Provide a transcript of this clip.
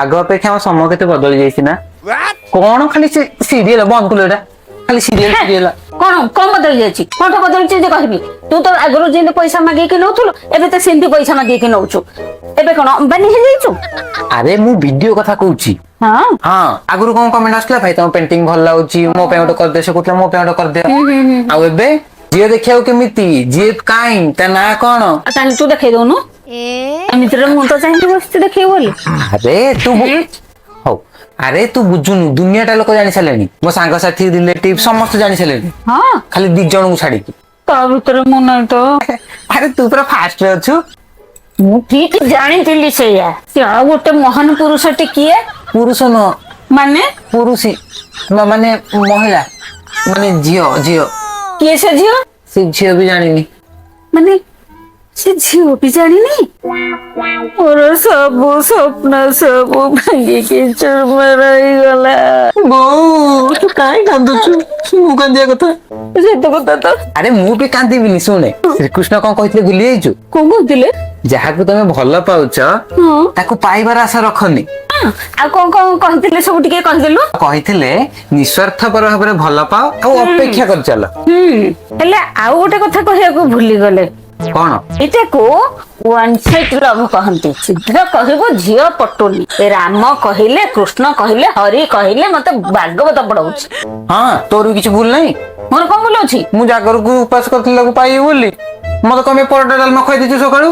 ଆଗ ଅପେକ୍ଷା ଆମ ସମୟ କେତେ ବଦଳି ଯାଇଛି ନା। କଣ ଖାଲି ସିରିଏଲ ବନ୍ଦ କଲୁ ଏଟା ଖାଲି ସିରିଏଲ ସିରିଏଲ। କଣ କଣ ବଦଳି ଯାଇଛି କଣ ବଦଳିଛି ଯେ କହିବି ତୁ ତ ଆଗରୁ ଯେମିତି ପଇସା ମାଗିକି ନଉଥିଲୁ ଏବେ ତ ସେମିତି ପଇସା ମାଗିକି ନଉଛୁ ଏବେ କଣ ଅମ୍ବାନୀ ହେଇଯାଇଛୁ। ଆରେ ମୁଁ ଭିଡିଓ କଥା କହୁଛି। ହଁ ହଁ ଆଗରୁ କଣ କମେଣ୍ଟ ଆସୁଥିଲା ଭାଇ ତମ ପେଣ୍ଟିଂ ଭଲ ଲାଗୁଛି ମୋ ପାଇଁ ଗୋଟେ କରିଦେ ସେ କହୁଥିଲା ମୋ ପାଇଁ ଗୋଟେ କରିଦେ। ଆଉ ଏବେ ଝିଅ ଦେଖିବାକୁ କେମିତି ଝିଅ କାଇଁ ତା ନାଁ କଣ? ଆଉ ତାହେଲେ ତୁ ଦେଖେଇ ଦଉନୁ ଏମିତିରେ ମୁଁ ତ ଚାହିଁକି ବସିଛି ଦେଖିବୁ ବୋଲି। ଆରେ ତୁ ହଉ ଆରେ ତୁ ବୁଝୁନୁ ଦୁନିଆ ଟା ଲୋକ ଜାଣି ସାରିଲେଣି ମୋ ସାଙ୍ଗସାଥି ରିଲେଟିଭ ସମସ୍ତେ ଜାଣି ସାରିଲେଣି ହଁ ଖାଲି 2 ଜଣଙ୍କୁ ଛାଡିକି। ତା ଭିତରେ ମୁଁ ନାହିଁ ତ। ଆରେ ତୁ ପୁରା ଫାଷ୍ଟରେ ଅଛୁ। ମୁଁ ଠିକ ଜାଣିଥିଲି ସେଇଆ ସେ ଆଉ ଗୋଟେ ମହାନ ପୁରୁଷଟି କିଏ ପୁରୁଷ ନୁହଁ ମାନେ ପୁରୁଷୀ ମାନେ ମହିଳା ମାନେ ଝିଅ ଝିଅ। କିଏ ସେ ଝିଅ ସେ ଝିଅ ବି ଜାଣିନି। ମାନେ ସେ ଝିଅ ବି ଜାଣିନି ମୋର ସବୁ ସ୍ୱପ୍ନ ସବୁ ଭାଙ୍ଗିକି ଚୁରମାର ହେଇଗଲା। ବୋଉ ତୁ କାଇଁ କାନ୍ଦୁଛୁ ମୁଁ କାନ୍ଦିଆ କଥା। ସତ କଥା ତ। ଆରେ ମୁଁ ବି କାନ୍ଦିବିନି ଶୁଣେ ଶ୍ରୀକୃଷ୍ଣ କଣ କହିଥିଲେ ଭୁଲି ଯାଇଛୁ। କଣ କହୁଥିଲେ ଯାହାକୁ ତମେ ଭଲ ପାଉଛ ହଁ ତାକୁ ପାଇବାର ଆଶା ରଖନି। ଆଉ କଣ କଣ କହିଥିଲେ ସବୁ ଟିକେ କହିଦେଲୁ। କହିଥିଲେ ନିଃସ୍ୱାର୍ଥପର ଭାବରେ ଭଲ ପାଅ ଆଉ ଅପେକ୍ଷା କରିଚାଲ। ହେଲେ ଆଉ ଗୋଟେ କଥା କହିବାକୁ ଭୁଲିଗଲେ କଣ ଏଇଟାକୁ ୱାନ୍ ସାଇଡ ଲଭ୍ କହନ୍ତି ଶୀଘ୍ର କହିବୁ ଝିଅ ପଟୁନି ରାମ କହିଲେ କୃଷ୍ଣ କହିଲେ ହରି କହିଲେ ମତେ ଭାଗବତ ପଢଉଛି। ହଁ ତୋର ବି କିଛି ଭୁଲ ନାହିଁ। ମୋର କଣ ଭୁଲ ଅଛି ମୁଁ ଜାଗରକୁ ଉପାସ କରିଥିଲି ତାକୁ ପାଇବି ବୋଲି ମତେ କଣ ପାଇଁ ପରଟା ଡାଲମା ଖୁଆଇ ଦେଇଛୁ ସକାଳୁ।